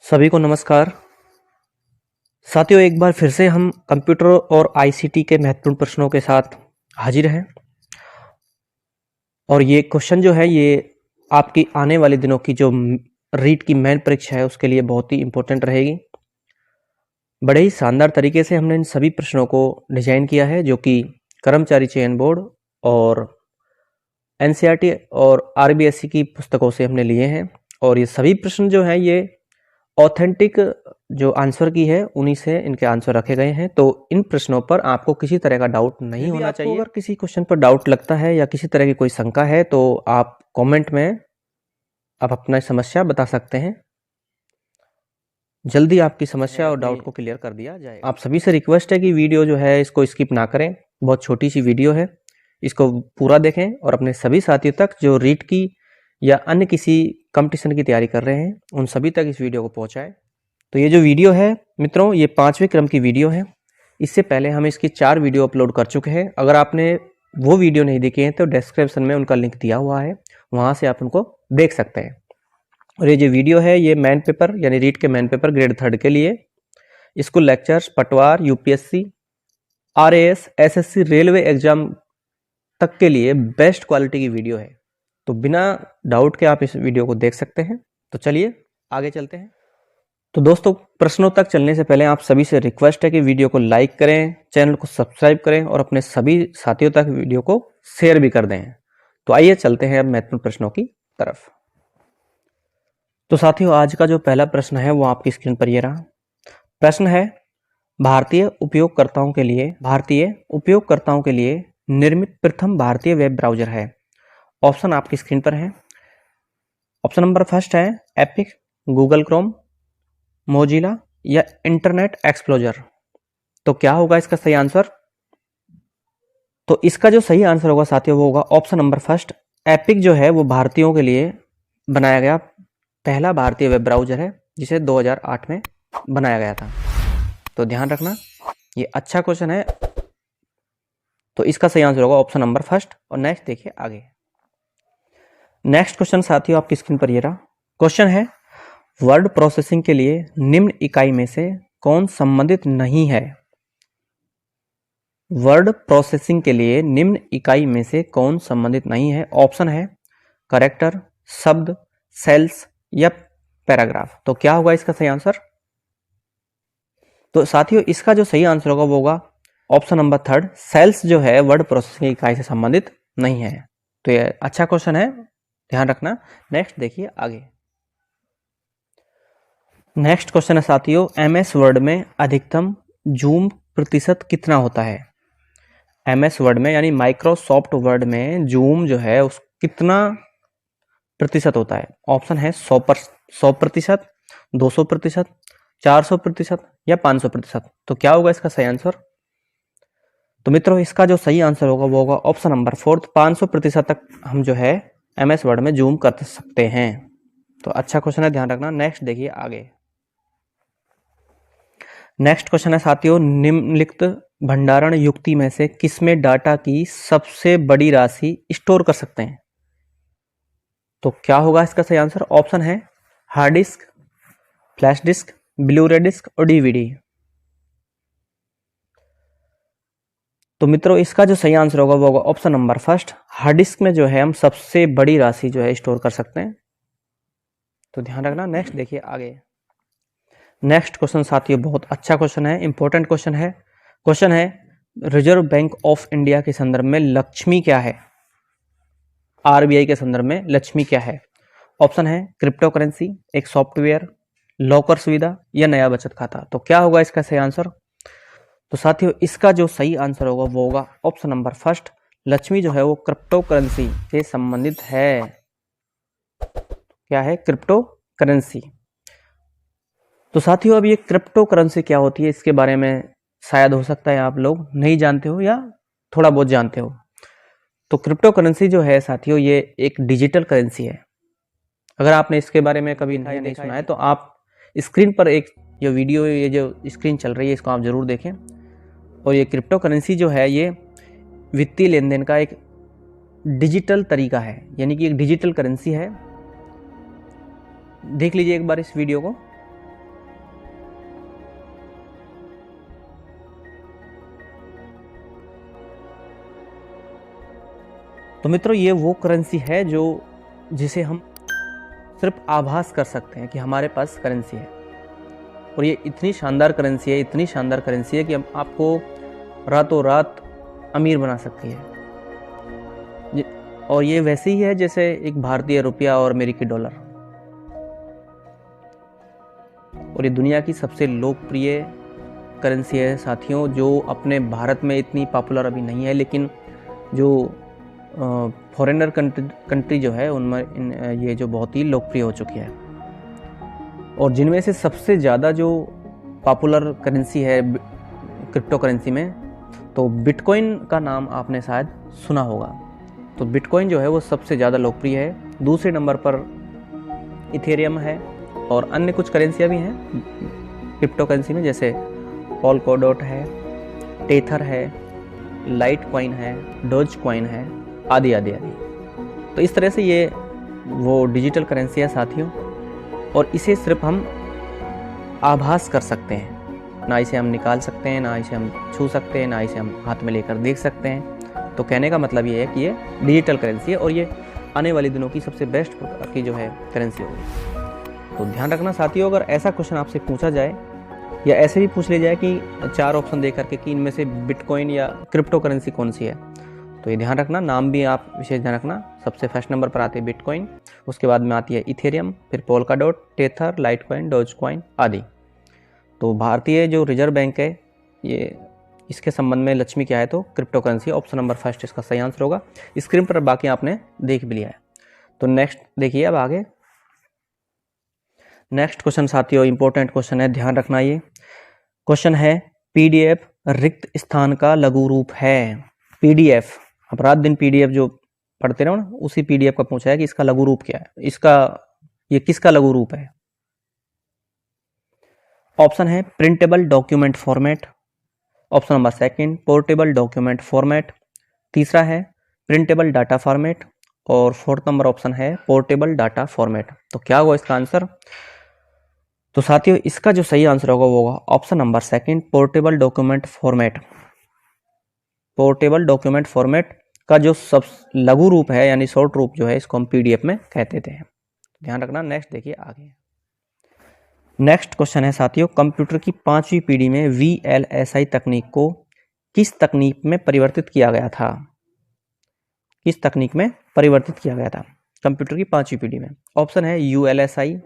सभी को नमस्कार। साथियों, एक बार फिर से हम कंप्यूटर और आईसीटी के महत्वपूर्ण प्रश्नों के साथ हाजिर हैं और ये क्वेश्चन जो है ये आपकी आने वाले दिनों की जो रीट की मेन परीक्षा है उसके लिए बहुत ही इम्पोर्टेंट रहेगी। बड़े ही शानदार तरीके से हमने इन सभी प्रश्नों को डिजाइन किया है जो कि कर्मचारी चयन बोर्ड और एनसीईआरटी और आरबीएसई की पुस्तकों से हमने लिए हैं और ये सभी प्रश्न जो हैं ये ऑथेंटिक जो आंसर की है उन्हीं से इनके आंसर रखे गए हैं। तो इन प्रश्नों पर आपको किसी तरह का डाउट नहीं होना चाहिए। अगर किसी क्वेश्चन पर डाउट लगता है या किसी तरह की कोई शंका है तो आप कमेंट में आप अपना समस्या बता सकते हैं। जल्दी आपकी समस्या और डाउट को क्लियर कर दिया जाएगा। आप सभी से रिक्वेस्ट है कि वीडियो जो है इसको स्किप ना करें। बहुत छोटी सी वीडियो है, इसको पूरा देखें और अपने सभी साथियों तक जो रीट की या अन्य किसी कंपटीशन की तैयारी कर रहे हैं उन सभी तक इस वीडियो को पहुंचाएं। तो ये जो वीडियो है मित्रों, ये 5वें क्रम की वीडियो है। इससे पहले हम इसकी 4 वीडियो अपलोड कर चुके हैं। अगर आपने वो वीडियो नहीं देखे हैं तो डिस्क्रिप्शन में उनका लिंक दिया हुआ है, वहां से आप उनको देख सकते हैं। और ये जो वीडियो है ये मैन पेपर यानी रीट के मैन पेपर ग्रेड 3 के लिए स्कूल लेक्चर्स, पटवार, UPSC, RAS, SSC, railway exam तक के लिए बेस्ट क्वालिटी की वीडियो है। तो बिना डाउट के आप इस वीडियो को देख सकते हैं। तो चलिए आगे चलते हैं। तो दोस्तों, प्रश्नों तक चलने से पहले आप सभी से रिक्वेस्ट है कि वीडियो को लाइक करें, चैनल को सब्सक्राइब करें और अपने सभी साथियों तक वीडियो को शेयर भी कर दें। तो आइए चलते हैं अब महत्वपूर्ण प्रश्नों की तरफ। तो साथियों, आज का जो पहला प्रश्न है वो आपकी स्क्रीन पर ये रहा। प्रश्न है, भारतीय उपयोगकर्ताओं के लिए निर्मित प्रथम भारतीय वेब ब्राउज़र है। ऑप्शन आपकी स्क्रीन पर है। ऑप्शन नंबर फर्स्ट है एपिक, गूगल क्रोम, मोजिला या इंटरनेट एक्सप्लोरर। तो क्या होगा इसका सही आंसर? तो इसका जो सही आंसर होगा साथियों वो होगा ऑप्शन नंबर फर्स्ट। एपिक जो है वो भारतीयों के लिए बनाया गया पहला भारतीय वेब ब्राउज़र है जिसे 2008 में बनाया गया था। तो ध्यान रखना, ये अच्छा क्वेश्चन है। तो इसका सही आंसर होगा ऑप्शन नंबर फर्स्ट। और नेक्स्ट देखिए आगे। नेक्स्ट क्वेश्चन साथियों आपकी स्क्रीन पर ये रहा। क्वेश्चन है, वर्ड प्रोसेसिंग के लिए निम्न इकाई में से कौन संबंधित नहीं है? वर्ड प्रोसेसिंग के लिए निम्न इकाई में से कौन संबंधित नहीं है? ऑप्शन है कैरेक्टर, शब्द, सेल्स या पैराग्राफ। तो क्या होगा इसका सही आंसर? तो साथियों, इसका जो सही आंसर होगा वो होगा ऑप्शन नंबर थर्ड। सेल्स जो है वर्ड प्रोसेसिंग इकाई से संबंधित नहीं है। तो ये अच्छा क्वेश्चन है, ध्यान रखना। नेक्स्ट देखिए आगे। नेक्स्ट क्वेश्चन है साथियों, एमएस वर्ड में अधिकतम जूम प्रतिशत कितना होता है? एमएस वर्ड में यानी माइक्रोसॉफ्ट वर्ड में जूम जो है उस कितना प्रतिशत होता है? ऑप्शन है 100%, 200%, 400% या 500%। तो क्या होगा इसका सही आंसर? तो मित्रों, इसका जो सही आंसर होगा वो होगा ऑप्शन नंबर फोर्थ। 500% तक हम जो है एमएस वर्ड में जूम कर सकते हैं। तो अच्छा क्वेश्चन है, ध्यान रखना। नेक्स्ट देखिए आगे। नेक्स्ट क्वेश्चन है साथियों, निम्नलिखित भंडारण युक्ति में से किसमें डाटा की सबसे बड़ी राशि स्टोर कर सकते हैं? तो क्या होगा इसका सही आंसर? ऑप्शन है hard disk, flash disk, blu ray disk और डीवीडी। तो मित्रों, इसका जो सही आंसर होगा वो होगा option number first. Hard disk में जो है हम सबसे बड़ी राशि जो है स्टोर कर सकते हैं। तो ध्यान रखना। नेक्स्ट देखिए आगे। नेक्स्ट क्वेश्चन साथियों बहुत अच्छा क्वेश्चन है, इंपॉर्टेंट क्वेश्चन है। क्वेश्चन है, रिजर्व बैंक ऑफ इंडिया के संदर्भ में लक्ष्मी क्या है? आरबीआई के संदर्भ में लक्ष्मी क्या है? ऑप्शन है क्रिप्टो करेंसी, एक सॉफ्टवेयर, लॉकर सुविधा या नया बचत खाता। तो क्या होगा इसका सही आंसर? तो साथियों, इसका जो सही आंसर होगा वो होगा ऑप्शन नंबर फर्स्ट। लक्ष्मी जो है वो क्रिप्टो करेंसी से संबंधित है। क्या है? Crypto currency. तो साथियों, अब ये क्रिप्टो करेंसी क्या होती है इसके बारे में शायद हो सकता है आप लोग नहीं जानते हो या थोड़ा बहुत जानते हो। तो क्रिप्टो करेंसी जो है साथियों ये एक डिजिटल करेंसी है। अगर आपने इसके बारे में कभी नहीं सुना है तो आप स्क्रीन पर एक ये वीडियो, ये जो स्क्रीन चल रही है इसको आप जरूर देखें। और ये क्रिप्टो करेंसी जो है ये वित्तीय लेन देन का एक डिजिटल तरीका है, यानी कि एक डिजिटल करेंसी है। देख लीजिए एक बार इस वीडियो को। तो मित्रों ये वो करेंसी है जो जिसे हम सिर्फ आभास कर सकते हैं कि हमारे पास करेंसी है, और ये इतनी शानदार करेंसी है, इतनी शानदार करेंसी है कि हम आपको रातों रात अमीर बना सकती है। और ये वैसे ही है जैसे एक भारतीय रुपया और अमेरिकी डॉलर। और ये दुनिया की सबसे लोकप्रिय करेंसी है साथियों, जो अपने भारत में इतनी पॉपुलर अभी नहीं है, लेकिन जो फॉरेनर कंट्री जो है उनमें ये जो बहुत ही लोकप्रिय हो चुकी है। और जिनमें से सबसे ज़्यादा जो पॉपुलर करेंसी है क्रिप्टो करेंसी में, तो बिटकॉइन का नाम आपने शायद सुना होगा। तो बिटकॉइन जो है वो सबसे ज़्यादा लोकप्रिय है। दूसरे नंबर पर इथेरियम है, और अन्य कुछ करेंसियाँ भी हैं क्रिप्टो करेंसी में, जैसे पोलकाडॉट है, टेथर है, लाइट कॉइन है, डोज कॉइन है, आदि आदि आदि। तो इस तरह से ये वो डिजिटल करेंसी है साथियों, और इसे सिर्फ हम आभास कर सकते हैं, ना इसे हम निकाल सकते हैं, ना इसे हम छू सकते हैं, ना इसे हम हाथ में लेकर देख सकते हैं। तो कहने का मतलब ये है कि ये डिजिटल करेंसी है, और ये आने वाले दिनों की सबसे बेस्ट प्रकार की जो है करेंसी होगी। तो ध्यान रखना साथियों, अगर ऐसा क्वेश्चन आपसे पूछा जाए या ऐसे भी पूछ लिया जाए कि 4 ऑप्शन दे करके कि इनमें से बिटकॉइन या क्रिप्टो करेंसी कौन सी है, तो ये ध्यान रखना, नाम भी आप विशेष ध्यान रखना। सबसे फर्स्ट नंबर पर आती है बिटकॉइन, उसके बाद में आती है इथेरियम, फिर Polkadot, tether, light coin, dose coin आदि। तो भारतीय जो रिजर्व बैंक है, ये इसके संबंध में लक्ष्मी क्या है, तो crypto currency option number first इसका सही आंसर होगा। स्क्रीन पर बाकी आपने देख भी लिया है। तो नेक्स्ट देखिए अब आगे। नेक्स्ट क्वेश्चन साथियों इंपॉर्टेंट क्वेश्चन है, ध्यान रखना। ये क्वेश्चन है पीडीएफ रिक्त स्थान का लघु रूप है। पीडीएफ, अब रात दिन पीडीएफ जो पढ़ते रहो ना, उसी पीडीएफ का पूछा है कि इसका लघु रूप क्या है, ये किसका लघु रूप है। ऑप्शन है printable document format, option number second portable document format, तीसरा है प्रिंटेबल डाटा फॉर्मेट, और फोर्थ नंबर ऑप्शन है पोर्टेबल डाटा फॉर्मेट। तो क्या होगा इसका आंसर? तो साथियों इसका जो सही आंसर होगा वो होगा option number second portable document format. Portable document format का जो सब लघु रूप है यानी शॉर्ट रूप जो है, इसको हम पीडीएफ में कहते थे। ध्यान रखना। नेक्स्ट देखिए आगे। नेक्स्ट क्वेश्चन है साथियों, कंप्यूटर की 5वीं पीढ़ी में वीएलएसआई तकनीक को किस तकनीक में परिवर्तित किया गया था? किस तकनीक में परिवर्तित किया गया था कंप्यूटर की 5वीं पीढ़ी में? ऑप्शन है यूएलएसआई,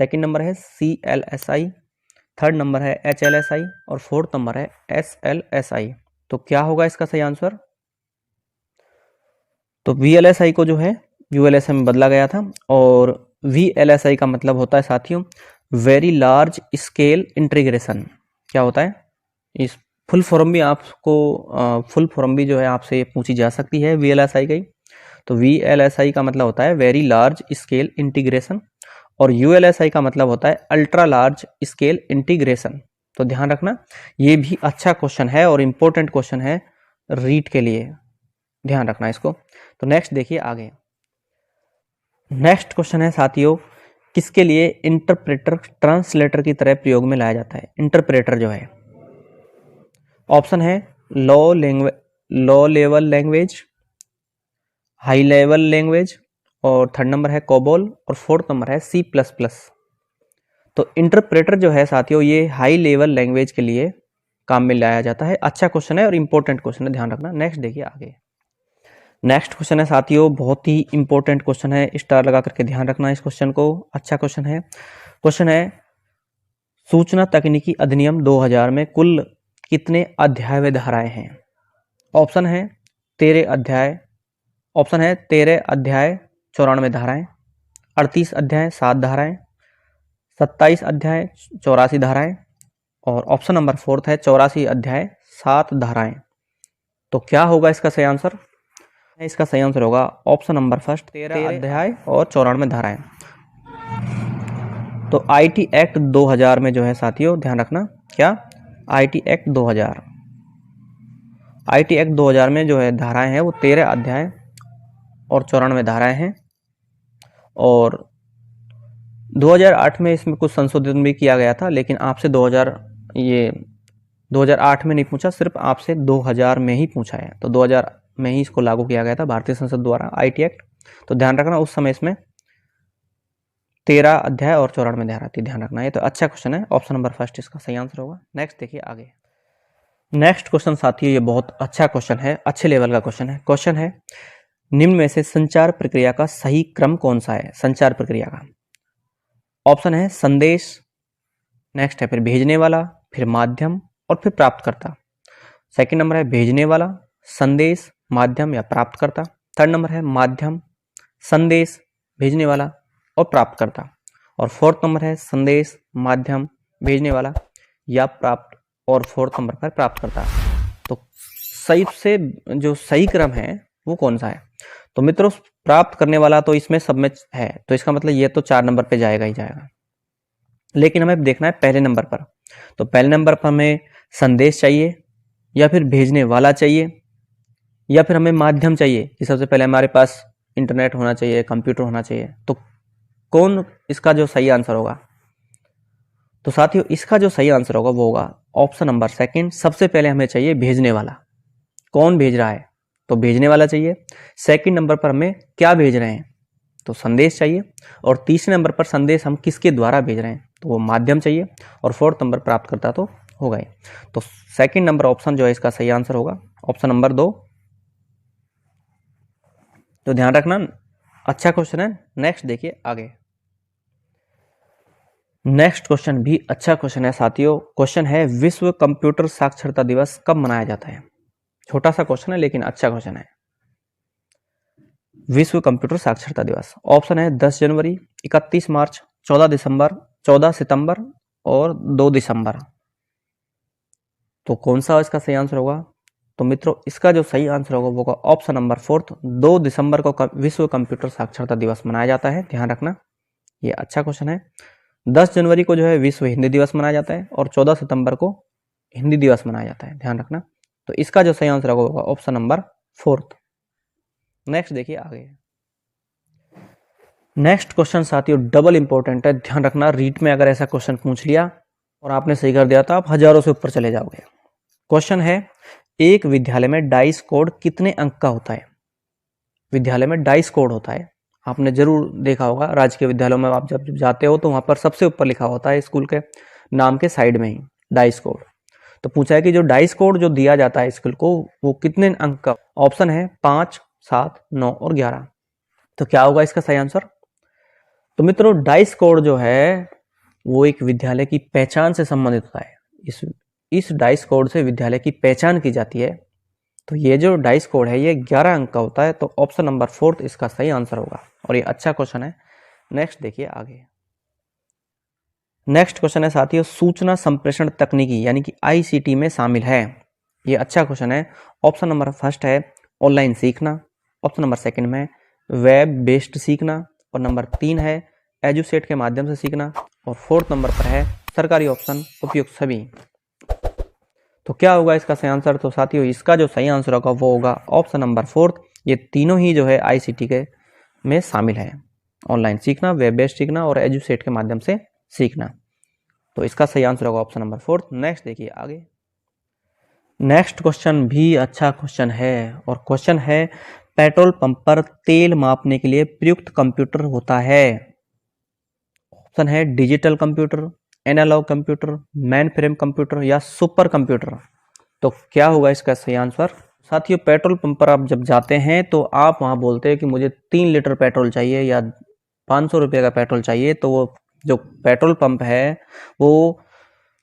सेकंड नंबर है सीएलएसआई, थर्ड नंबर है एचएलएसआई, और फोर्थ नंबर है एसएलएसआई। तो क्या होगा इसका सही आंसर? तो वीएलएसआई को जो है यूएलएसआई में बदला गया था, और वीएलएसआई का मतलब होता है साथियों वेरी लार्ज स्केल इंटीग्रेशन। क्या होता है? इस फुल फॉर्म भी आपको फुल फॉर्म भी जो है आपसे पूछी जा सकती है वीएलएसआई की। तो वीएलएसआई का मतलब होता है वेरी लार्ज स्केल इंटीग्रेशन, और यूएलएसआई का मतलब होता है अल्ट्रा लार्ज स्केल इंटीग्रेशन। तो ध्यान रखना, ये भी अच्छा क्वेश्चन है और इम्पोर्टेंट क्वेश्चन है रीट के लिए, ध्यान रखना इसको। तो नेक्स्ट देखिए आगे। नेक्स्ट क्वेश्चन है साथियों, किसके लिए इंटरप्रेटर ट्रांसलेटर की तरह प्रयोग में लाया जाता है? इंटरप्रेटर जो है, ऑप्शन है low level language, high level language, और थर्ड नंबर है कोबोल, और फोर्थ नंबर है C++। तो इंटरप्रेटर जो है साथियों ये हाई लेवल लैंग्वेज के लिए काम में लाया जाता है। अच्छा क्वेश्चन है और इंपॉर्टेंट क्वेश्चन है, ध्यान रखना। नेक्स्ट देखिए आगे। नेक्स्ट क्वेश्चन है साथियों बहुत ही इंपॉर्टेंट क्वेश्चन है, स्टार लगा करके ध्यान रखना इस क्वेश्चन को। अच्छा क्वेश्चन है। क्वेश्चन है सूचना तकनीकी अधिनियम 2000 में कुल कितने अध्याय व धाराएं हैं? ऑप्शन है 13 अध्याय, ऑप्शन है 13 अध्याय 94 धाराएं, 38 अध्याय 7 धाराएं, 27 अध्याय 84 धाराएं, और ऑप्शन नंबर फोर्थ है 84 अध्याय 7 धाराएं। तो क्या होगा इसका सही आंसर? इसका सही आंसर होगा ऑप्शन नंबर फर्स्ट 13 अध्याय और 94 धाराएं। तो आईटी एक्ट 2000 में जो है साथियों ध्यान रखना, क्या आईटी एक्ट 2000, आईटी एक्ट 2000 में जो है धाराएं हैं वो 13 अध्याय और 94 धाराएं हैं, और 2008 में इसमें कुछ संशोधन भी किया गया था, लेकिन आपसे 2008 में नहीं पूछा, सिर्फ आपसे 2000 में ही पूछा है। तो में ही इसको लागू किया गया था भारतीय संसद द्वारा, आईटी एक्ट। तो ध्यान रखना उस समय इसमें 13 अध्याय और 94 धारा थी, ध्यान रखना। ये तो अच्छा क्वेश्चन है, ऑप्शन नंबर फर्स्ट इसका सही आंसर होगा। नेक्स्ट देखिए आगे। नेक्स्ट क्वेश्चन साथियों ये बहुत अच्छा क्वेश्चन है, अच्छे लेवल का क्वेश्चन है। क्वेश्चन है निम्न में से संचार प्रक्रिया का सही क्रम कौन सा है? संचार प्रक्रिया का ऑप्शन है संदेश, नेक्स्ट है फिर भेजने वाला, फिर माध्यम और फिर प्राप्तकर्ता। सेकंड नंबर है भेजने वाला, संदेश, माध्यम या प्राप्तकर्ता। थर्ड नंबर है माध्यम, संदेश, भेजने वाला और प्राप्तकर्ता। और फोर्थ नंबर है संदेश, माध्यम, भेजने वाला या प्राप्त, और फोर्थ नंबर पर प्राप्तकर्ता। तो सही से जो सही क्रम है वो कौन सा है? तो मित्रों प्राप्त करने वाला तो इसमें सब में है, तो इसका मतलब ये तो 4 नंबर पे जाएगा ही जाएगा। लेकिन हमें देखना है पहले नंबर पर। तो पहले नंबर पर हमें संदेश चाहिए, या फिर भेजने वाला चाहिए, या फिर हमें माध्यम चाहिए कि सबसे पहले हमारे पास इंटरनेट होना चाहिए, कंप्यूटर होना चाहिए। तो कौन इसका जो सही आंसर होगा? तो साथियों इसका जो सही आंसर होगा वो होगा ऑप्शन नंबर सेकंड। सबसे पहले हमें चाहिए भेजने वाला। कौन भेज रहा है? तो भेजने वाला चाहिए। सेकंड नंबर पर हमें क्या भेज रहे हैं? तो संदेश चाहिए। और तीसरे नंबर पर संदेश हम किसके द्वारा भेज रहे हैं? तो वो माध्यम चाहिए। और फोर्थ नंबर प्राप्तकर्ता तो होगा ही। तो सेकंड नंबर ऑप्शन जो है इसका सही आंसर होगा, ऑप्शन नंबर 2। तो ध्यान रखना, अच्छा क्वेश्चन है। नेक्स्ट देखिए आगे। नेक्स्ट क्वेश्चन भी अच्छा क्वेश्चन है साथियों। क्वेश्चन है विश्व कंप्यूटर साक्षरता दिवस कब मनाया जाता है? छोटा सा क्वेश्चन है लेकिन अच्छा क्वेश्चन है। विश्व कंप्यूटर साक्षरता दिवस ऑप्शन है 10 जनवरी, 31 मार्च, 14 दिसंबर, 14 सितंबर और 2 दिसंबर। तो कौन सा इसका सही आंसर होगा? तो मित्रों इसका जो सही आंसर होगा वो होगा ऑप्शन नंबर 4, 2 दिसंबर को विश्व कंप्यूटर साक्षरता दिवस मनाया जाता है। ध्यान रखना ये अच्छा क्वेश्चन है। 10 जनवरी को जो है विश्व हिंदी दिवस मनाया जाता है और 14 सितंबर को हिंदी दिवस मनाया जाता है, ध्यान रखना। तो इसका जो सही आंसर होगा ऑप्शन नंबर 4। नेक्स्ट देखिए आगे। नेक्स्ट क्वेश्चन साथियों डबल इंपॉर्टेंट है, ध्यान रखना। रीट में अगर ऐसा क्वेश्चन पूछ लिया और आपने सही कर दिया तो आप हजारों से ऊपर चले जाओगे। क्वेश्चन है एक विद्यालय में डाइस कोड कितने अंक का होता है? विद्यालय में डाइस कोड होता है, आपने जरूर देखा होगा। राजकीय विद्यालयों में आप जब जाते हो तो वहां पर सबसे ऊपर लिखा होता है स्कूल के नाम के साइड में ही डाइस कोड। तो पूछा है कि जो डाइस कोड जो दिया जाता है स्कूल को वो कितने अंक का? ऑप्शन है 5, 7, 9 और 11। तो क्या होगा इसका सही आंसर? तो मित्रों डाइस कोड जो है वो एक विद्यालय की पहचान से संबंधित होता है। इस डाइस कोड से विद्यालय की पहचान की जाती है। तो ये जो डाइस कोड है ये 11 अंक का होता है। तो ऑप्शन नंबर 4 इसका सही आंसर होगा और ये अच्छा क्वेश्चन है। नेक्स्ट देखिए आगे। नेक्स्ट क्वेश्चन है साथियों सूचना संप्रेषण तकनीकी यानी कि आईसीटी में शामिल है। ये अच्छा क्वेश्चन है। ऑप्शन नंबर फर्स्ट है ऑनलाइन सीखना, ऑप्शन नंबर सेकंड में वेब बेस्ड सीखना, और नंबर 3 है एजुसेट के माध्यम से सीखना, और फोर्थ नंबर पर है सरकारी ऑप्शन उपयुक्त सभी। तो क्या होगा इसका सही आंसर? तो साथियों इसका जो सही आंसर होगा वो होगा ऑप्शन नंबर 4। ये तीनों ही जो है आईसीटी के में शामिल है, ऑनलाइन सीखना, वेब बेस्ड सीखना और एजुसेट के माध्यम से सीखना। तो इसका सही आंसर होगा ऑप्शन नंबर 4। नेक्स्ट देखिए आगे। नेक्स्ट क्वेश्चन भी अच्छा क्वेश्चन है और क्वेश्चन है पेट्रोल पंप पर तेल मापने के लिए प्रयुक्त कंप्यूटर होता है। ऑप्शन है digital computer, analog computer, mainframe computer या सुपर कंप्यूटर। तो क्या होगा इसका सही आंसर? साथियों पेट्रोल पंप पर आप जब जाते हैं तो आप वहां बोलते हैं कि मुझे 3 लीटर पेट्रोल चाहिए या 500 रुपये का पेट्रोल चाहिए। तो वो जो पेट्रोल पंप है वो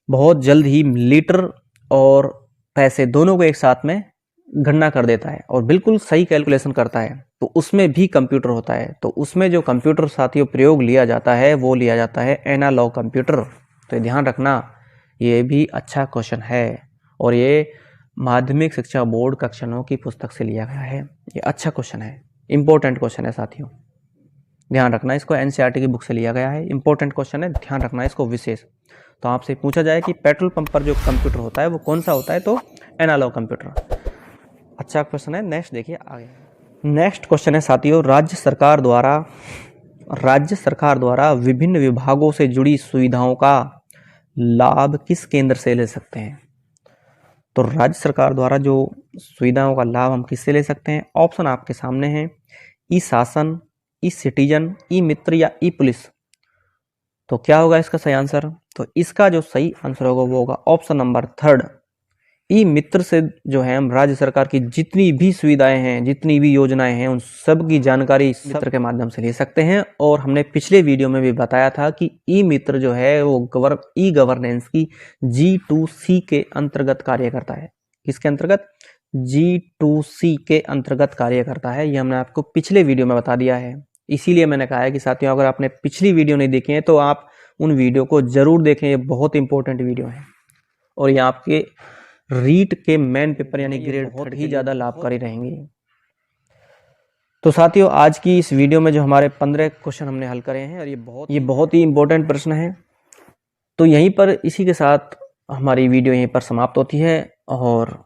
बहुत जल्द ही लीटर और पैसे दोनों को एक साथ में गणना कर देता है और बिल्कुल सही कैलकुलेशन करता है। तो उसमें भी कंप्यूटर होता है। तो उसमें जो कंप्यूटर साथियों प्रयोग लिया जाता है वो लिया जाता है एनालॉग कंप्यूटर। तो ध्यान रखना ये भी अच्छा क्वेश्चन है और ये माध्यमिक शिक्षा बोर्ड कक्षा 9 की पुस्तक से लिया गया है। ये अच्छा क्वेश्चन है, इंपॉर्टेंट क्वेश्चन है साथियों, ध्यान रखना। इसको एनसीईआरटी की बुक से लिया गया है, इंपॉर्टेंट क्वेश्चन है, ध्यान रखना इसको विशेष। तो आपसे पूछा जाए कि पेट्रोल पंप पर जो कंप्यूटर होता है वो कौन सा होता है? तो एनालॉग कंप्यूटर। अच्छा क्वेश्चन है। नेक्स्ट देखिए आगे। नेक्स्ट क्वेश्चन है साथियों राज्य सरकार द्वारा विभिन्न विभागों से जुड़ी सुविधाओं का लाभ किस केंद्र से ले सकते हैं? तो राज्य सरकार द्वारा जो सुविधाओं का लाभ हम किससे ले सकते हैं? ऑप्शन आपके सामने हैं, ई शासन, ई सिटीजन, ई मित्र या ई पुलिस। तो क्या होगा इसका सही आंसर? तो इसका जो सही आंसर होगा वो होगा ऑप्शन नंबर 3, ई मित्र से जो है हम राज्य सरकार की जितनी भी सुविधाएं हैं, जितनी भी योजनाएं हैं, उन सब की जानकारी इस मित्र के माध्यम से ले सकते हैं। और हमने पिछले वीडियो में भी बताया था कि ई मित्र जो है वो ई गवर्नेंस की G2C के अंतर्गत कार्य करता है। किसके अंतर्गत? G2C के अंतर्गत कार्य करता है। ये हमने आपको पिछले वीडियो में बता दिया है। इसीलिए मैंने कहा है कि साथियों, अगर आपने पिछली वीडियो नहीं देखी है तो आप उन वीडियो को जरूर देखें, ये बहुत इंपॉर्टेंट वीडियो है और ये आपके रीट के मेन पेपर यानी ग्रेड बहुत ही ज़्यादा लाभकारी रहेंगे। तो साथियों, आज की इस वीडियो में जो हमारे 15 क्वेश्चन हमने हल करे हैं और ये बहुत ही इंपॉर्टेंट प्रश्न है। तो यहीं पर इसी के साथ हमारी वीडियो यहीं पर समाप्त होती है। और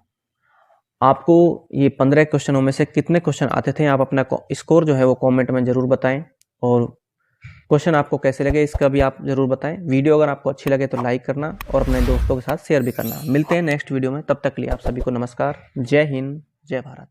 आपको ये 15 क्वेश्चनों में से कितने क्वेश्चन आते थे, आप अपना स्कोर जो है वो कमेंट में ज़रूर बताएं। और क्वेश्चन आपको कैसे लगे इसका भी आप ज़रूर बताएं। वीडियो अगर आपको अच्छी लगे तो लाइक करना और अपने दोस्तों के साथ शेयर भी करना। मिलते हैं नेक्स्ट वीडियो में, तब तक के लिए आप सभी को नमस्कार। जय हिंद, जय भारत।